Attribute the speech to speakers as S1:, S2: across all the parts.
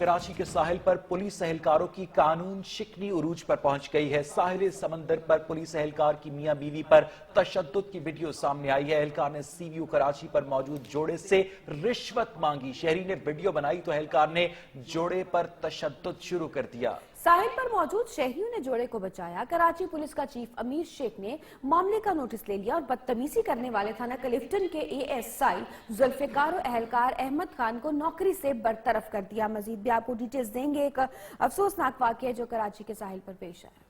S1: कराची के साहिल पर पुलिस एहलकारों की कानून शिकनी उरूज पर पहुंच गई है। साहिल समंदर पर पुलिस एहलकार की मियां बीवी पर तशद्दुद की वीडियो सामने आई है। एहलकार ने सीवीयू कराची पर मौजूद जोड़े से रिश्वत मांगी। शहरी ने वीडियो बनाई तो एहलकार ने जोड़े पर तशद्दुद शुरू कर दिया।
S2: साहिल पर मौजूद शहरियों ने जोड़े को बचाया। कराची पुलिस का चीफ अमीर शेख ने मामले का नोटिस ले लिया और बदतमीजी करने वाले थाना क्लिफ्टन के एएसआई जुल्फिकार और एहलकार अहमद खान को नौकरी से बरतरफ कर दिया। मजीद भी आपको डिटेल्स देंगे। एक अफसोसनाक वाकया जो कराची के साहिल पर पेश आया।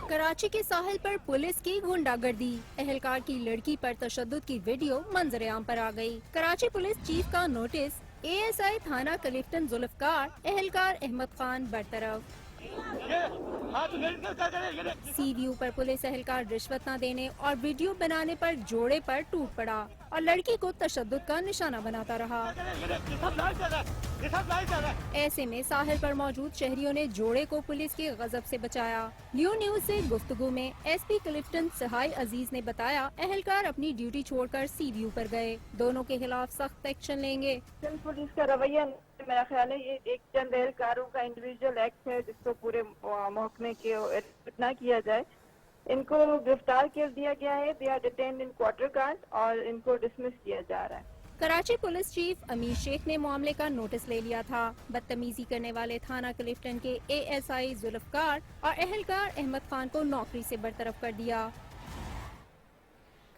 S3: कराची के साहिल पर पुलिस की गुंडागर्दी, एहलकार की लड़की पर तशद्दुद की वीडियो मंजर आम पर आ गई। कराची पुलिस चीफ का नोटिस, एएसआई थाना क्लिफ्टन जुल्फकार एहलकार अहमद खान बरतरफ। सीवीयू पर पुलिस एहलकार रिश्वत न देने और वीडियो बनाने पर जोड़े पर टूट पड़ा और लड़की को तशद्दुद का निशाना बनाता रहा। ऐसे में साहिल पर मौजूद शहरियों ने जोड़े को पुलिस के गजब से बचाया। न्यूज़ से गुफ्तगू में एसपी क्लिफ्टन सहाय अजीज ने बताया, एहलकार अपनी ड्यूटी छोड़कर सीवीयू पर गए। दोनों के खिलाफ सख्त एक्शन लेंगे।
S4: पुलिस का रवैया मेरा ख्याल है ये एक चंद एहलकारों का इंडिविजुअल एक्ट है जिसको पूरे महकमे के न किया जाए। इनको गिरफ्तार कर दिया गया है। They are detained in quarter guard और इनको डिसमिस किया जा रहा है।
S3: कराची पुलिस चीफ अमीर शेख ने मामले का नोटिस ले लिया था। बदतमीजी करने वाले थाना क्लिफ्टन के एएसआई जुल्फकार और एहलकार अहमद खान को नौकरी से बरतरफ कर दिया।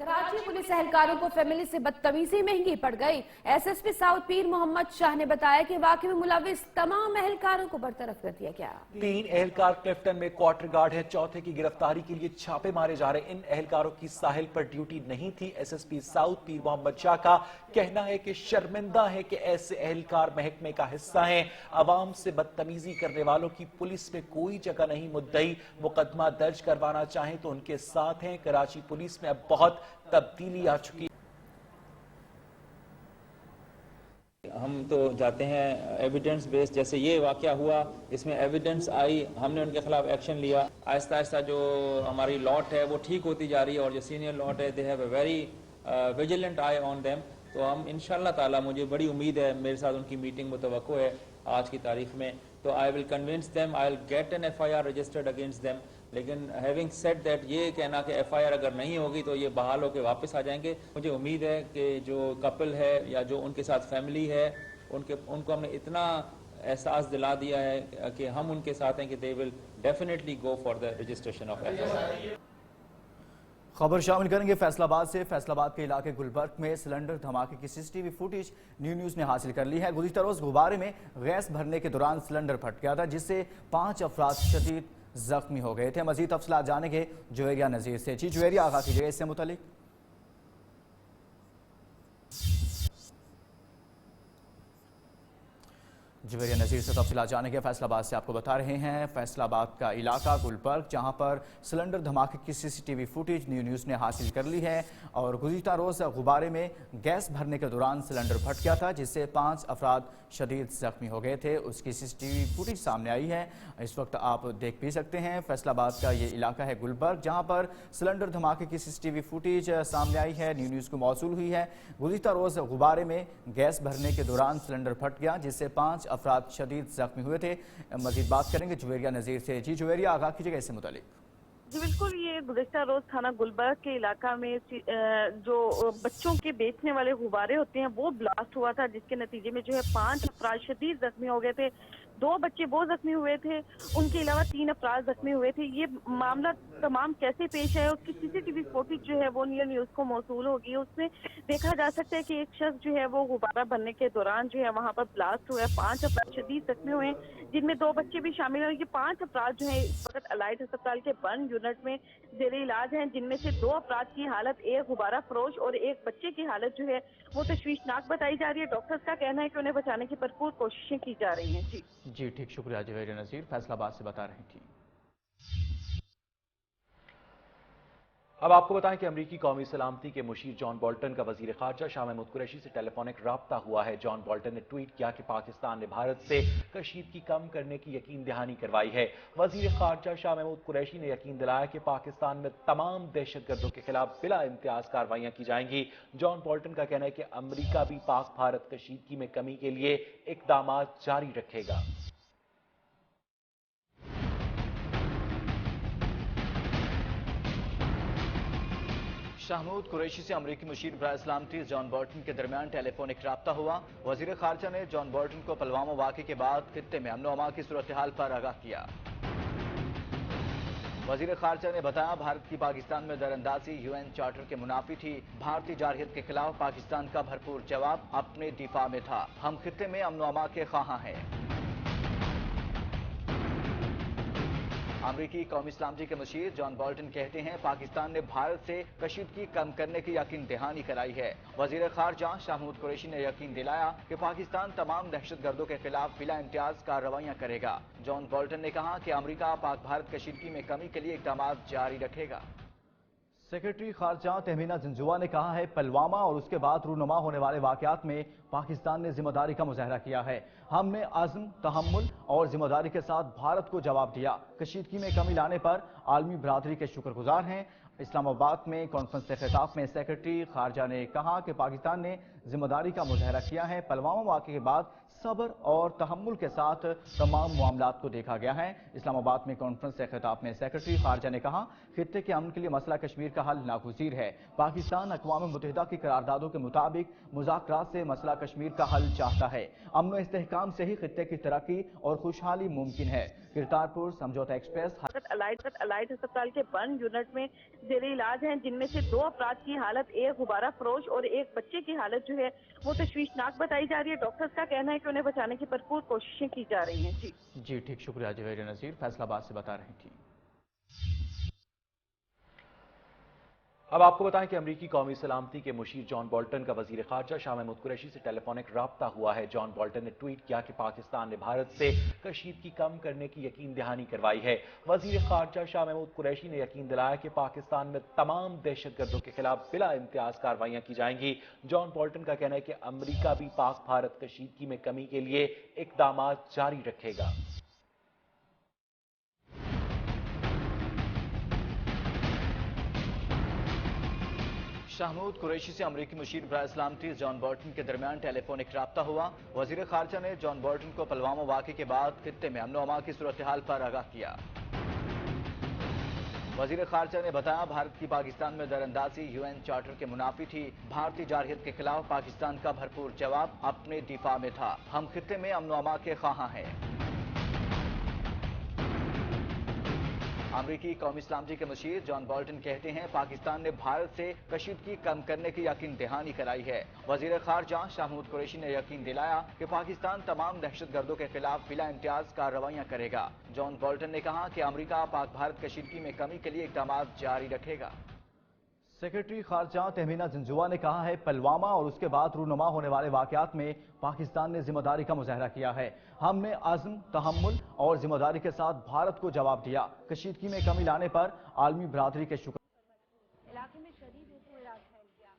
S2: कराची पुलिस एहलकारों को फैमिली से बदतमीजी महंगी पड़ गई। एसएसपी साउथ पीर मोहम्मद शाह ने बताया कि वाकये में मुलविस तमाम एहलकारों को बरतरफ कर दिया गया।
S1: 3 एहलकार क्लिफ्टन में क्वार्टर गार्ड है। चौथे की गिरफ्तारी के लिए छापे मारे जा रहे। इन एहलकारों की साहिल पर ड्यूटी नहीं थी। एसएसपी साउथ पीर मोहम्मद शाह का कहना है कि शर्मिंदा है कि ऐसे एहलकार महकमे का हिस्सा हैं। अवाम से बदतमीजी करने वालों की पुलिस में कोई जगह नहीं। मुद्दई मुकदमा दर्ज करवाना चाहें तो उनके साथ हैं। कराची पुलिस में अब बहुत तब्दीली आ चुकी।
S5: हम तो जाते हैं एविडेंस बेस्ड। जैसे ये वाकया हुआ, इसमें एविडेंस आई, हमने उनके खिलाफ एक्शन लिया। आहिस्ता आहिस्ता जो हमारी लॉट है वो ठीक होती जा रही है और जो सीनियर लॉट है they have a very vigilant I on them. तो हम इंशाल्लाह ताला, मुझे बड़ी उम्मीद है, मेरे साथ उनकी मीटिंग मुतवक्को है आज की तारीख में, तो I will convince them, I will get an FIR registered against them. लेकिन हैविंग सेड दैट, ये कहना कि FIR अगर नहीं होगी तो ये बहाल होकर वापस आ जाएंगे। मुझे उम्मीद है कि जो कपल है या जो उनके साथ फैमिली है उनको हमने इतना एहसास दिला दिया है कि हम उनके साथ हैं कि they will definitely go for the registration of FIR।
S6: खबर शामिल करेंगे फैसलाबाद से। फैसलाबाद के इलाके गुलबर्ग में सिलेंडर धमाके की CCTV फुटेज न्यूज़ ने हासिल कर ली है। गुज़िश्ता रोज गुब्बारे में गैस भरने के दौरान सिलेंडर फट गया था जिससे 5 अफराद शदीद जख्मी हो गए थे। मजीद तफसीलात जानेंगे जुवेरिया नज़ीर से। जी जुवेरिया, आगाह कीजिएगा इससे मुतालिक। जुवेरिया नज़ीर से तफसीलात जानेंगे। फैसलाबाद से आपको बता रहे हैं, फैसलाबाद का इलाका गुलबर्ग जहां पर सिलेंडर धमाके की CCTV फुटेज न्यूज़ ने हासिल कर ली है और गुज़िश्ता रोज़ गुब्बारे में गैस भरने के दौरान सिलेंडर फट गया था जिससे 5 अफराद शदीद जख्मी हो गए थे। उसकी CCTV फुटेज सामने आई है। इस वक्त आप देख भी सकते हैं, फैसलाबाद का ये इलाका है गुलबर्ग जहाँ पर सिलेंडर धमाके की CCTV फुटेज सामने आई है, न्यूज़ को मौसूल हुई है। गुज़िश्ता रोज़ गुब्बारे में गैस भरने के दौरान सिलेंडर फट गया जिससे 5 अफराद शदीद जख्मी हुए थे। मजीद बात करेंगे जुवेरिया नज़ीर से। जी जुवेरिया, आगाह कीजिएगा इससे मुतालिक।
S4: जी बिल्कुल, ये गुज़िश्ता रोज थाना गुलबर्ग के इलाका में जो बच्चों के बेचने वाले गुब्बारे होते हैं वो ब्लास्ट हुआ था जिसके नतीजे में जो है 5 अफराद शदीद जख्मी हो गए थे। 2 बच्चे वो जख्मी हुए थे, उनके अलावा 3 अफराद जख्मी हुए थे। ये मामला तमाम कैसे पेश है उसकी CCTV फुटेज जो है वो न्यूज़ को मौसूल होगी। उसमें देखा जा सकता है कि एक शख्स जो है वो गुब्बारा बनने के दौरान जो है वहाँ पर ब्लास्ट हुआ है। 5 अफराद शदीद जख्मी हुए जिनमें 2 बच्चे भी शामिल हैं। ये 5 अफराद जो है इस वक्त अलाइड अस्पताल के बर्न यूनिट में जेरे इलाज हैं, जिनमें से 2 अफराद की हालत, एक गुब्बारा फरोश और एक बच्चे की हालत जो है वो तशवीशनाक बताई जा रही है। डॉक्टर्स का कहना है कि उन्हें बचाने की भरपूर कोशिशें की जा रही हैं।
S6: जी ठीक, शुक्रिया जुवेरिया नज़ीर, फैसलाबाद से बता रही थी।
S1: अब आपको बताएं कि अमरीकी कौमी सलामती के मुशीर जॉन बोल्टन का वजीर खारजा शाह महमूद कुरैशी से टेलीफोनिक राब्ता हुआ है। जॉन बोल्टन ने ट्वीट किया कि पाकिस्तान ने भारत से कशीदगी कम करने की यकीन दहानी करवाई है। वजीर खारजा शाह महमूद कुरैशी ने यकीन दिलाया कि पाकिस्तान में तमाम दहशतगर्दों के खिलाफ बिला इम्तियाज कार्रवाइयां की जाएंगी। जॉन बोल्टन का कहना है कि अमरीका भी पाक भारत कशीदगी में कमी के लिए इकदाम जारी रखेगा।
S6: शाह महमूद कुरैशी से अमरीकी मुशीर बराए सलामती जॉन बोल्टन के दरमियान टेलीफोनिक राब्ता हुआ। वजीर खारजा ने जॉन बोल्टन को पुलवामा वाक़े के बाद खित्ते में अमन व अमान की सूरत हाल पर आगाह किया। वजीर खारजा ने बताया, भारत की पाकिस्तान में दरअंदाजी यूएन चार्टर के मुनाफी थी। भारतीय जारहियत के खिलाफ पाकिस्तान का भरपूर जवाब अपने दिफा में था। हम खित्ते में अमन व अमान के ख्वाहां हैं। अमरीकी कौमी सलामती के मुशीर जॉन बोल्टन कहते हैं, पाकिस्तान ने भारत से कशीदगी कम करने की यकीन दहानी कराई है। वजीर खारजा शाह महमूद कुरैशी ने यकीन दिलाया कि पाकिस्तान तमाम दहशतगर्दों के खिलाफ बिला इम्तियाज कार्रवाइयां करेगा। जॉन बोल्टन ने कहा कि अमरीका पाक भारत कशीदगी में कमी के लिए इकदाम जारी रखेगा। सेक्रेटरी खारजा तहमीना जिंजुआ ने कहा है, पुलवामा और उसके बाद रूनुमा होने वाले वाकयात में पाकिस्तान ने जिम्मेदारी का मुजाहरा किया है। हमने अज़्म, तहम्मुल और जिम्मेदारी के साथ भारत को जवाब दिया। कशीदगी में कमी लाने पर आलमी बरादरी के शुक्रगुजार हैं। इस्लामाबाद में कॉन्फ्रेंस से खिताब में सेक्रेटरी खारजा ने कहा कि पाकिस्तान ने जिम्मेदारी का मुजाहरा किया है। पुलवामा वाक़े के बाद सब्र और तहम्मुल के साथ तमाम मामलात को देखा गया है। इस्लामाबाद में कॉन्फ्रेंस से खिताब में सेक्रेटरी खारजा ने कहा, खित्ते के अमन के लिए मसला कश्मीर का हल नागुज़ीर है। पाकिस्तान अक़वाम मुत्तहिदा की करारदादों के मुताबिक मुज़ाकरात से मसला कश्मीर का हल चाहता है। अमन व इस्तेहकाम से ही खित्ते की तरक्की और खुशहाली मुमकिन है। करतारपुर समझौता एक्सप्रेस
S4: अलाइड अस्पताल के बर्न यूनिट में जेरे इलाज हैं, जिनमें से 2 अफराद की हालत, एक गुब्बारा फरोश और एक बच्चे की हालत जो है वो तशवीशनाक बताई जा रही है। डॉक्टर्स का कहना है कि उन्हें बचाने की भरपूर कोशिशें की जा रही हैं।
S6: जी ठीक, शुक्रिया जवेर नज़ीर, फैसलाबाद से बता रही थी।
S1: अब आपको बताएं कि अमरीकी कौमी सलामती के मुशीर जॉन बोल्टन का वजीर खारजा शाह महमूद कुरैशी से टेलीफोनिक राब्ता हुआ है। जॉन बोल्टन ने ट्वीट किया कि पाकिस्तान ने भारत से कशीदगी कम करने की यकीन दहानी करवाई है। वजीर खारजा शाह महमूद कुरैशी ने यकीन दिलाया कि पाकिस्तान में तमाम दहशतगर्दों के खिलाफ बिला इम्तियाज कार्रवाइयां की जाएंगी। जॉन बोल्टन का कहना है कि अमरीका भी पाक भारत कशीदगी में कमी के लिए इकदाम जारी रखेगा।
S6: शाह महमूद कुरैशी से अमरीकी मुशीर बराए सलामती जॉन बोल्टन के दरमियान टेलीफोनिक राब्ता हुआ। वजीर खारजा ने जॉन बोल्टन को पुलवामा वाक़े के बाद खित्ते में अमन व अमान की सूरत हाल पर आगाह किया। वजीर खारजा ने बताया, भारत की पाकिस्तान में दरअंदाजी यूएन चार्टर के मुनाफी थी। भारतीय जारहियत के खिलाफ पाकिस्तान का भरपूर जवाब अपने दिफा में था। हम खित्ते में अमन व अमान के ख्वाहां हैं। अमरीकी कौमी सलामती के मुशीर जॉन बोल्टन कहते हैं, पाकिस्तान ने भारत से कशीदगी कम करने की यकीन दहानी कराई है। वजीर खारजा शाह महमूद कुरैशी ने यकीन दिलाया कि पाकिस्तान तमाम दहशतगर्दों के खिलाफ बिला इम्तियाज कार्रवाइयां करेगा। जॉन बोल्टन ने कहा कि अमरीका पाक भारत कशीदगी में कमी के लिए इकदाम जारी रखेगा। सेक्रेटरी खारजा तहमीना जिंजुआ ने कहा है, पुलवामा और उसके बाद रूनुमा होने वाले वाकयात में पाकिस्तान ने जिम्मेदारी का मुजाहरा किया है। हमने अज़्म, तहम्मुल और जिम्मेदारी के साथ भारत को जवाब दिया। कशीदगी में कमी लाने पर आलमी बरादरी के शुक्र
S2: इलाके में शदीद एहतियात फैल गया।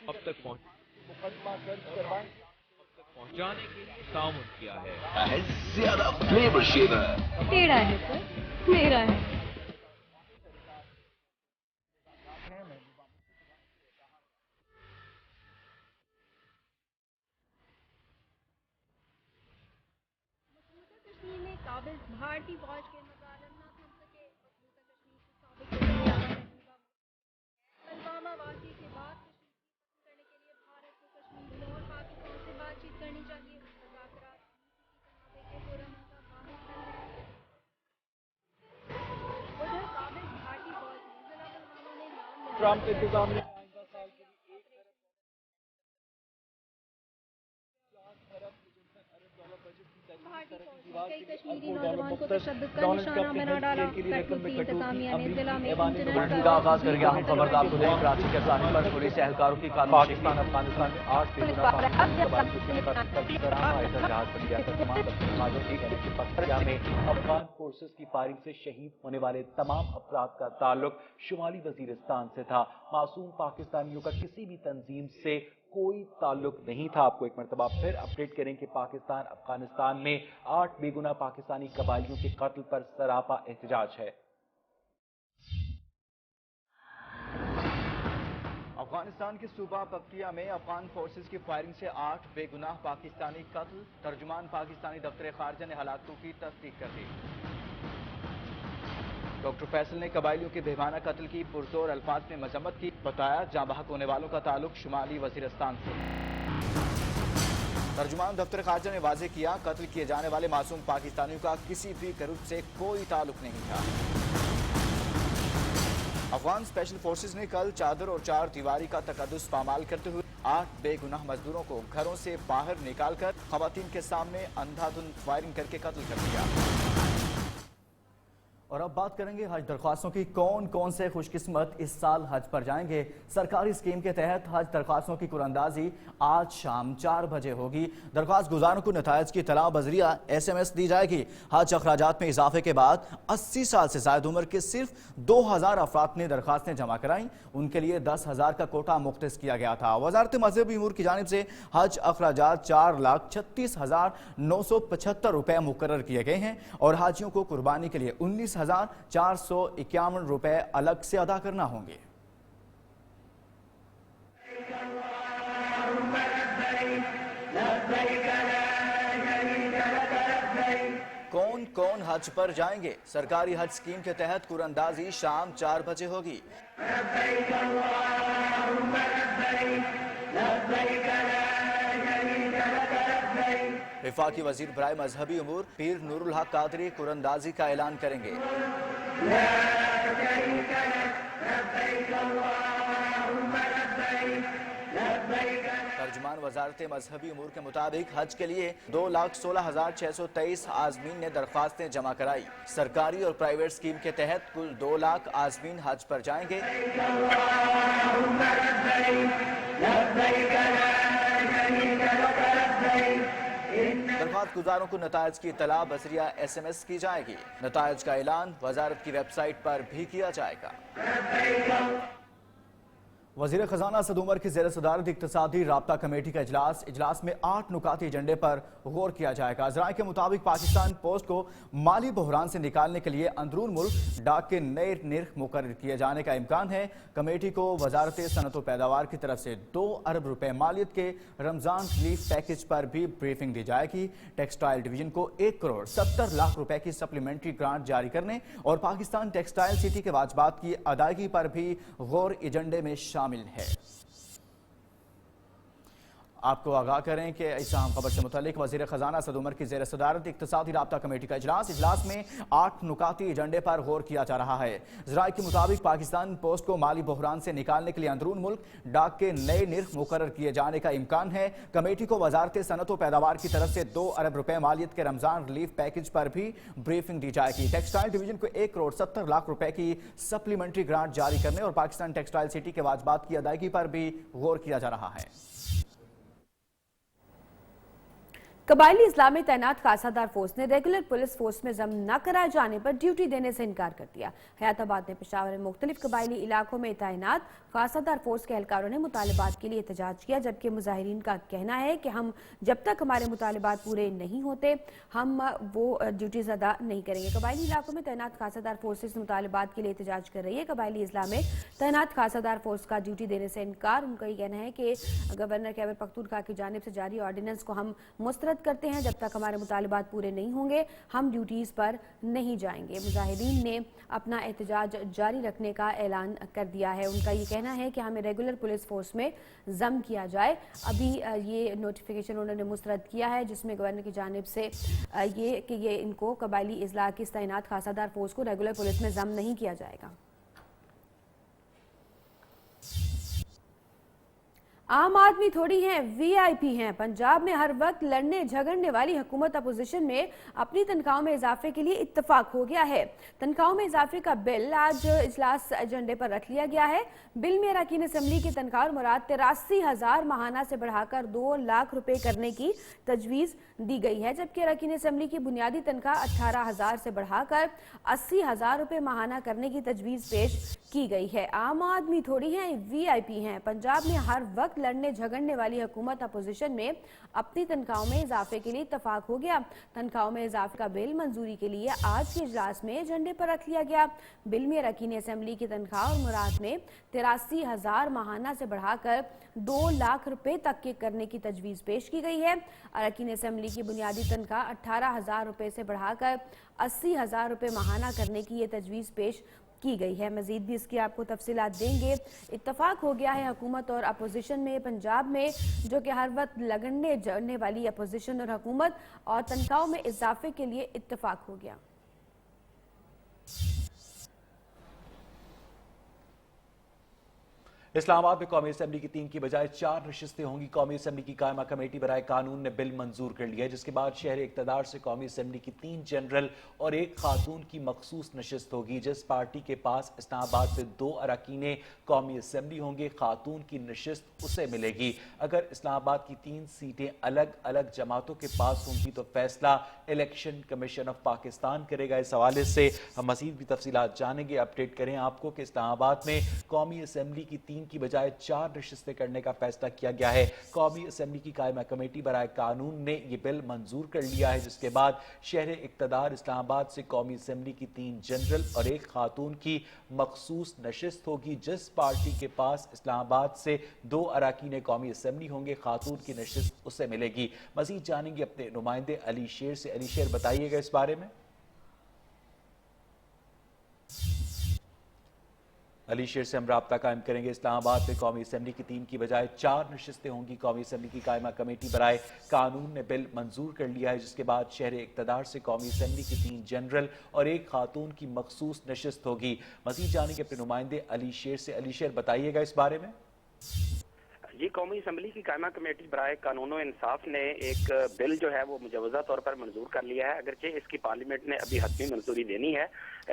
S7: अब तक पहुंचाने के लिए ताउन किया है।
S8: ज्यादा फ्लेवर शेवर
S3: टेढ़ा है पर मेरा है। कश्मीर में काबिज भारतीय फौज के मजालिम न थम सके। मखलूका कश्मीर के साबिक वज़ीर पुलवामा वाक़े के बाद कश्मीर करने के लिए भारत को कश्मीर और पाकिस्तान से बातचीत करनी चाहिए। मुज़ाकरात के फोरम का वाहिद हल है। उधर काबिज भारतीय फौज ने जिला पुलवामा में नाम
S1: ट्रंप इंतजामिया
S3: कई कश्मीरी नौजवान को तशद्दुद का निशाना बना डाला। पेट्रोल इंतजामिया ने जिला में इंटरनेट
S6: का आगाज कर गया। हम खबर आपको दें, कराची के साहिल पर पुलिस एहलकारों की
S1: पाकिस्तान अफगानिस्तान में 8 बेगुनाह में अफगान फोर्सेस की फायरिंग से शहीद होने वाले तमाम अफराद का ताल्लुक शुमाली वजीरिस्तान से था। मासूम पाकिस्तानियों का किसी भी तंजीम से कोई ताल्लुक नहीं था। आपको एक मरतबा फिर अपडेट करें कि पाकिस्तान अफगानिस्तान में 8 बेगुनाह पाकिस्तानी कबायलियों के कत्ल पर सरापा एहतजाज है।
S6: अफगानिस्तान के सूबा पक्तिया में अफगान फोर्सेस की फायरिंग से 8 बेगुनाह पाकिस्तानी कत्ल। तर्जुमान पाकिस्तानी दफ्तर खारजा ने हालातों की तस्दीक कर दी। डॉक्टर फैसल ने कबायलियों के बेमाना कत्ल की पुरजोर अल्फाज में मजम्मत की। बताया जाँ बहक होने वालों का ताल्लुक शुमाली वजीरिस्तान से। तर्जुमान दफ्तर खारजा ने वाजे किया, कत्ल किए जाने वाले मासूम पाकिस्तानियों का किसी भी ग्रुप से कोई ताल्लुक नहीं था। अफगान स्पेशल फोर्सेस ने कल चादर और चार दीवारी का तकद्दुस पामाल करते हुए 8 बेगुनाह मजदूरों को घरों से बाहर निकालकर खवातीन के सामने अंधाधुंध फायरिंग करके कत्ल कर दिया। और अब बात करेंगे हज दरख्वास्तों की। कौन कौन से खुशकिस्मत इस साल हज पर जाएंगे। सरकारी स्कीम के तहत हज दरख्वास्तों की कुरानंदाजी आज शाम 4 बजे होगी। दरख्वास्त गुजारों को नतायज की तला बजरिया SMS दी जाएगी। हज अखराजात में इजाफे के बाद 80 साल से ज्यादा उम्र के सिर्फ 2000 अफराद ने दरख्वास्तें जमा कराई। उनके लिए 10,000 का कोटा मुख्तस किया गया था। वजारत मजहबी उमूर की जानिब से हज अखराजात 4,36,975 रुपए मुकर्रर किए गए हैं और हाजियों को कुर्बानी के लिए 19,451 रुपए अलग से अदा करना होंगे। कौन कौन हज पर जाएंगे। सरकारी हज स्कीम के तहत कुरानंदाजी शाम 4 बजे होगी। वफाकी वजीर बराए मजहबी उमूर पीर नूरुल हक कादरी कुरानंदाजी का ऐलान करेंगे। तर्जुमान वजारत मजहबी उमूर के मुताबिक हज के लिए 2,16,623 आजमीन ने दरख्वास्तें जमा कराई। सरकारी और प्राइवेट स्कीम के तहत कुल 2 लाख आजमीन हज पर जाएंगे। दरख्वास्त गुजारों को नतायज की इत्तला बसरिया SMS की जाएगी। नतायज का ऐलान वजारत की वेबसाइट पर भी किया जाएगा। वजीर खजाना सद उमर की ज़ेर सदारत इक्तिसादी राब्ता कमेटी का इजलास में 8 नुकाती एजेंडे पर गौर किया जाएगा। ज़राए के मुताबिक पाकिस्तान पोस्ट को माली बहरान से निकालने के लिए अंदरून मुल्क डाक के नए निर्ख मुकर्रर किए जाने का इम्कान है। कमेटी को वजारत सनत व पैदावार की तरफ से 2 अरब रुपए मालियत के रमजान रिलीफ पैकेज पर भी ब्रीफिंग दी जाएगी। टेक्सटाइल डिवीजन को 1 करोड़ 70 लाख रुपए की सप्लीमेंट्री ग्रांट जारी करने और पाकिस्तान टेक्सटाइल सिटी के वाजबात की अदायगी पर भी गौर एजेंडे में शामिल है। आपको आगाह करें कि इस अहम खबर से मुतालिक वजीर खजाना सद उमर की ज़ेर सदारत इक्तिसादी राब्ता कमेटी का इजलास में 8 नुकाती एजेंडे पर गौर किया जा रहा है। ज़राए के मुताबिक पाकिस्तान पोस्ट को माली बहरान से निकालने के लिए अंदरून मुल्क डाक के नए निर्ख मुकर्रर किए जाने का इम्कान है। कमेटी को वजारत सनत व पैदावार की तरफ से 2 अरब रुपए मालियत के रमजान रिलीफ पैकेज पर भी ब्रीफिंग दी जाएगी। टेक्सटाइल डिवीजन को 1 करोड़ 70 लाख रुपए की सप्लीमेंट्री ग्रांट जारी करने और पाकिस्तान टेक्सटाइल सिटी के वाजबात की अदायगी पर भी गौर किया जा रहा है।
S2: कबायली इस्लाम में तैनात खासादार फोर्स ने रेगुलर पुलिस फोर्स में जम न कराए जाने पर ड्यूटी देने से इनकार कर दिया। हयाताबाद ने पेशावर में मुख्तलिफ कबायली इलाकों में तैनात खासादार फोर्स के एहलकारों ने मुतालबात के लिए एहतजाज किया, जबकि मुजाहिरीन का कहना है कि हम जब तक हमारे मुतालबात पूरे नहीं होते हम वो ड्यूटीज अदा नहीं करेंगे। कबायली इलाकों में तैनात खासादार फोर्सेज मुतालबात के लिए एहतजाज कर रही है। कबायली इस्लाम में तैनात खासादार फोर्स का ड्यूटी देने से इनकार। उनका ये कहना है कि गवर्नर खैबर पख्तूनख्वा की जानिब से जारी ऑर्डिनेंस को हम मुस्तरद करते हैं। जब तक हमारे मुतालबात पूरे नहीं होंगे हम ड्यूटीज पर नहीं जाएंगे। मुजाहिदीन ने अपना एहतजाज जारी रखने का ऐलान कर दिया है। उनका ये कहना है कि हमें रेगुलर पुलिस फोर्स में जम किया जाए। अभी ये नोटिफिकेशन उन्होंने मुस्तरद किया है जिसमें गवर्नर की जानिब से ये इनको कबायली इजला की तैनात खासादार फोर्स को रेगुलर पुलिस में जम नहीं किया जाएगा। आम आदमी थोड़ी हैं, वीआईपी हैं। पंजाब में हर वक्त लड़ने झगड़ने वाली हुकूमत अपोजिशन में अपनी तनख्वाहों में इजाफे के लिए इत्तफाक हो गया है। तनख्वाहों में इजाफे का बिल आज इजलास एजेंडे पर रख लिया गया है। बिल में अरकान असम्बली की तनख्वाह और मुराद 83,000 माहाना से बढ़ाकर 2 लाख रुपए करने की तजवीज़ दी गई है, जबकि अरकान असम्बली की बुनियादी तनख्वाह 18,000 से बढ़ाकर 80,000 रुपए माहाना करने की तजवीज़ पेश की गई है। आम आदमी थोड़ी हैं, वीआईपी हैं। पंजाब में हर वक्त लड़ने झगड़ने वाली हुकूमत अपोजिशन में अपनी तनख्वाहों में इजाफे के लिए इत्तफाक हो गया। तनख्वाहों में इजाफे का बिल मंजूरी के लिए आज के इजलास में एजेंडे पर रख लिया गया। बिल में अरकान असम्बली की तनख्वाह और मुराद में 83,000 माहाना से बढ़ाकर 2 लाख रुपए तक के करने की तजवीज़ पेश की गई है। अरकान असम्बली की बुनियादी तनख्वाह 18,000 रुपए से बढ़ाकर 80,000 रुपए माहाना करने की ये तजवीज़ पेश की गई है। मजीद भी इसकी आपको तफसीलात देंगे। इत्तफाक हो गया है हुकूमत और अपोजिशन में पंजाब में, जो कि हर वक्त लगने जड़ने वाली अपोजिशन और हुकूमत और तनख्वाहों में इजाफे के लिए इत्तफाक हो गया।
S1: इस्लामाबाद में कौमी असम्बली की 3 की बजाय 4 नशिस्तें होंगी। कौमी असम्बली की कायमा कमेटी बराए कानून ने बिल मंजूर कर लिया है, जिसके बाद शहर इक़्तिदार से कौमी असम्बली की 3 जनरल और 1 खातून की मखसूस नशिस्त होगी। जिस पार्टी के पास इस्लामाबाद से 2 अरकान कौमी असम्बली होंगे, खातून की नशिस्त उसे मिलेगी। अगर इस्लामाबाद की 3 सीटें अलग अलग जमातों के पास होंगी तो फैसला इलेक्शन कमीशन ऑफ पाकिस्तान करेगा। इस हवाले से हम मजीद भी तफसीलात जानेंगे। अपडेट करें आपको कि इस्लामाबाद में कौमी असम्बली की 3 की बजाय 4 नशिस्तें करने का फैसला किया गया है। कौमी असम्बली की कायमा कमेटी बराए कानून ने यह बिल मंजूर कर लिया है, जिसके बाद शहर इक़्तिदार इस्लामाबाद से कौमी असम्बली की 3 जनरल और 1 खातून की मखसूस नशिस्त होगी। जिस पार्टी के पास इस्लामाबाद से 2 अरकान कौमी असम्बली होंगे, खातून की नशिस्त उसे मिलेगी। मजीद जानेंगे अपने नुमाइंदे अली शेर से। अली शेर, बताइएगा इस बारे में। अली शेर से हम राब्ता कायम करेंगे। इस्लामाबाद में कौमी असम्बली की 3 की बजाय 4 नशिस्तें होंगी। कौमी असम्बली की कायमा कमेटी बराए कानून ने बिल मंजूर कर लिया है, जिसके बाद शहर इक़्तिदार से कौमी असम्बली की 3 जनरल और 1 खातून की मखसूस नशिस्त होगी। मज़ीद जानेंगे अपने नुमाइंदे अली शेर से। अली शेर, बताइएगा इस बारे में।
S9: जी, कौमी असम्बली की कायमा कमेटी बराए कानून और इंसाफ ने एक बिल जो है वो मुजवज़ा तौर पर मंजूर कर लिया है। अगरचे इसकी पार्लियामेंट ने अभी हतमी मंजूरी देनी है,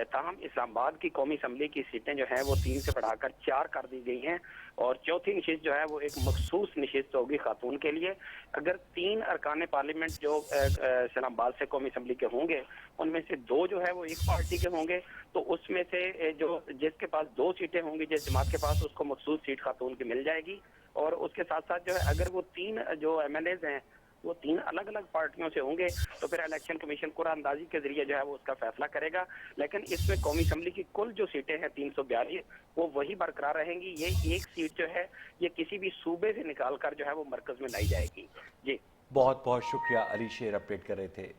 S9: ताहम इस्लामाबाद की कौमी असम्बली की सीटें जो हैं वो 3 से बढ़ाकर 4 कर दी गई हैं और चौथी नशिस्त जो है वो एक मखसूस नशिस्त होगी खातून के लिए। अगर 3 अरकान पार्लियामेंट जो इस्लामाबाद से कौमी असम्बली के होंगे, उनमें से 2 जो है वो एक पार्टी के होंगे, तो उसमें से जो जिसके पास 2 सीटें होंगी, जिस जमात के पास, उसको मखसूस सीट खातून की मिल जाएगी। और उसके साथ साथ जो है अगर वो 3 जो MLAs हैं वो 3 अलग अलग पार्टियों से होंगे तो फिर इलेक्शन कमीशन कुरानंदाजी के जरिए जो है वो उसका फैसला करेगा। लेकिन इसमें कौमी असम्बली की कुल जो सीटें हैं 342 वो वही बरकरार रहेंगी। ये एक सीट जो है ये किसी भी सूबे से निकाल कर जो है वो मरकज में लाई जाएगी। जी,
S1: बहुत बहुत शुक्रिया अली शेर, अपडेट कर रहे थे।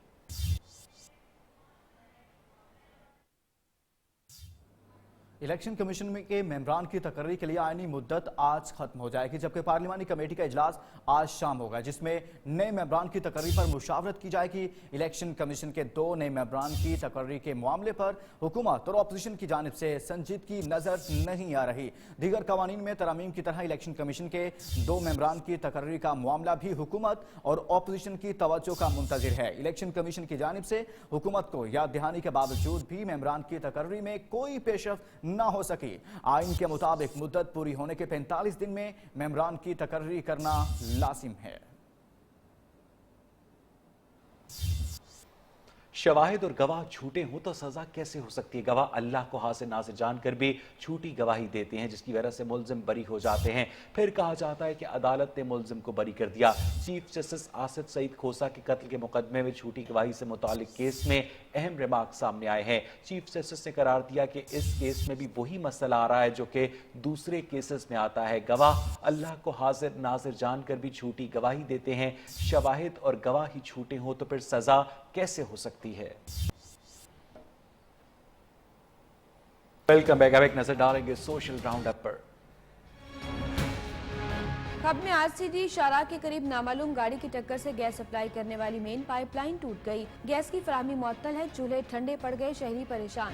S6: इलेक्शन कमीशन के मेंबरान की तकर्री के लिए आईनी मुद्दत आज खत्म हो जाएगी, जबकि पार्लिमानी कमेटी का इजलास आज शाम होगा, जिसमें नए मेंबरान की तकर्री पर मुशावरत की जाएगी। इलेक्शन कमीशन के 2 नए मेंबरान की तकर्री के मामले पर हुकूमत और अपोजिशन की जानिब से संजीदगी नजर नहीं आ रही। दीगर कवानीन में तरमीम की तरह इलेक्शन कमीशन के 2 मेंबरान की तकर्री का मामला भी हुकूमत और अपोजिशन की तवज्जो का मुंतजिर है। इलेक्शन कमीशन की जानिब से हुकूमत को याद दहानी के बावजूद भी मेंबरान की तकर्री में कोई पेशरफ्त न हो सकी। आइन के मुताबिक मुद्दत पूरी होने के 45 दिन में मेंबरान की तकर्री करना लाजिम है।
S1: शवाहिद और गवाह झूठे हों तो सजा कैसे हो सकती है? गवाह अल्लाह को हासिर नासिर जानकर भी झूठी गवाही देते हैं, जिसकी वजह से मुल्जिम बरी हो जाते हैं। फिर कहा जाता है कि अदालत ने मुल्जिम को बरी कर दिया। चीफ जस्टिस आसिफ सईद खोसा के कत्ल के मुकदमे में झूठी गवाही से मुतालिक केस में अहम रिमार्क सामने आए हैं। चीफ जस्टिस ने करार दिया कि इस केस में भी वही मसला आ रहा है जो कि दूसरे केसेस में आता है। गवाह अल्लाह को हाजिर नाजिर जानकर भी झूठी गवाही देते हैं। शवाहिद और गवाह ही झूठे हों तो फिर सजा कैसे हो सकती है? Welcome back. अब एक नजर डालेंगे सोशल राउंड अप पर।
S2: खब में आज सीधी शाहराह के करीब नामालूम गाड़ी की टक्कर से गैस सप्लाई करने वाली मेन पाइपलाइन टूट गई। गैस की फराहमी मुअत्तल है, चूल्हे ठंडे पड़ गए, शहरी परेशान।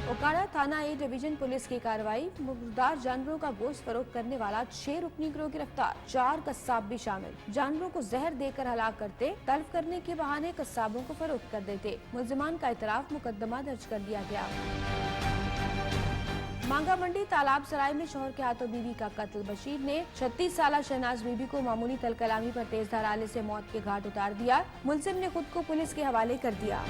S2: ओकाड़ा थाना ए डिवीजन पुलिस की कार्रवाई, मुर्दार जानवरों का गोश्त फरोख्त करने वाला 6 रुकनी गिरोह गिरफ्तार, 4 कस्साब भी शामिल। जानवरों को जहर देकर हलाक करते, तल्फ करने के बहाने कस्साबों को फरोख्त कर देते। मुल्जिमान का इतराफ, मुकदमा दर्ज कर दिया गया। मांगा मंडी तालाब सराय में शौहर के हाथों बीवी का कत्ल। बशीर ने 36 साला शहनाज बीबी को मामूली तलकलामी पर तेज धार आले से मौत के घाट उतार दिया। मुलजिम ने खुद को पुलिस के हवाले कर दिया।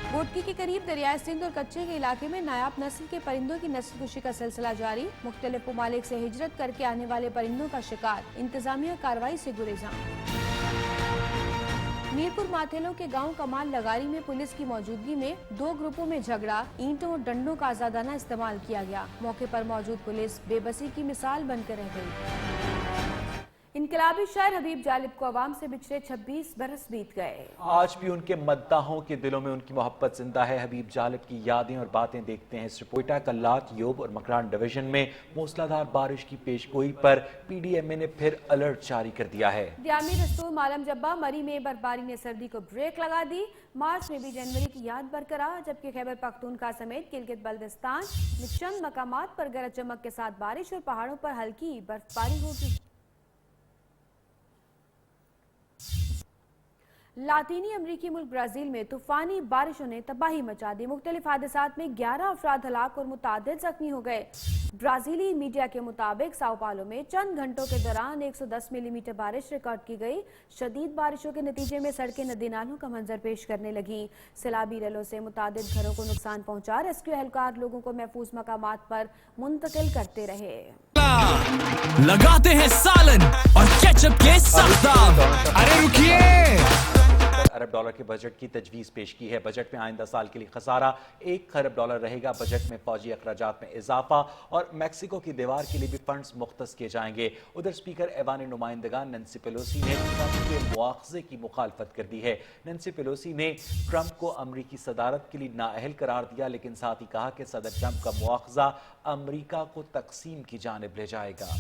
S2: बोटकी के करीब दरियाए सिंध और कच्चे के इलाके में नायाब नस्ल के परिंदों की नस्ल कुशी का सिलसिला जारी। मुख्तलिफ ममालिक से हिजरत करके आने वाले परिंदों का शिकार, इंतजामिया कार्रवाई से गुरेज़ां। मीरपुर माथेलों के गांव कमाल लगारी में पुलिस की मौजूदगी में 2 ग्रुपों में झगड़ा, ईंटों और डंडों का आजादाना इस्तेमाल किया गया। मौके पर मौजूद पुलिस बेबसी की मिसाल बनकर रह गई। इनकलाबी शायर हबीब जालिब को अवाम से बिछड़े 26 बरस बीत गए।
S1: आज भी उनके मद्दाहों के दिलों में उनकी मोहब्बत जिंदा है। हबीब जालिब की यादें और बातें देखते हैं इस रिपोर्ट। कल्लात, योब और मकरान डिवीजन में मूसलाधार बारिश की पेशगोई पर पीडीएमए ने फिर अलर्ट जारी कर दिया है।
S2: दियामी रस्तूर मालम जब्बा मरी में बर्फबारी ने सर्दी को ब्रेक लगा दी। मार्च में भी जनवरी की याद बरकरार, जबकि खैबर पख्तूनख्वा समेत गिलगित बल्तिस्तान में चंद मकामात पर गरज चमक के साथ बारिश और पहाड़ों पर हल्की बर्फबारी होगी। लातीनी अमरीकी मुल्क ब्राजील में तूफानी बारिशों ने तबाही मचा दी। मुख्तलिफ हादसात में 11 अफराद हलाक और मुतादिद जख्मी हो गए। ब्राजीली मीडिया के मुताबिक साओ पालो में चंद घंटों के दौरान 110 मिलीमीटर बारिश रिकॉर्ड की गई। शदीद बारिशों के नतीजे में सड़कें नदी नालों का मंजर पेश करने लगी। सैलाबी रैलों से मुतादिद घरों को नुकसान पहुंचा। रेस्क्यू एहलकार लोगों को महफूज मकामात पर मुंतकिल करते रहे।
S10: लगाते हैं सालन और केचप के साथ। अरे रुकिए,
S1: अरब डॉलर के बजट की तजवीज़ पेश की है। बजट में आइंदा साल के लिए खसारा $1 खरब रहेगा। बजट में फौजी अखराजात में इजाफा और मैक्सिको की दीवार के लिए भी फंड्स मुख्तस किए जाएंगे। उधर स्पीकर ऐवान नुमाइंदगान नैंसी पेलोसी ने ट्रंप के मुआवजे की मुखालफत कर दी है। नैंसी पेलोसी ने ट्रंप को अमरीकी सदारत के लिए नाअहल करार दिया, लेकिन साथ ही कहा कि सदर ट्रंप का मुआवजा अमरीका को तकसीम की जानिब ले जाएगा।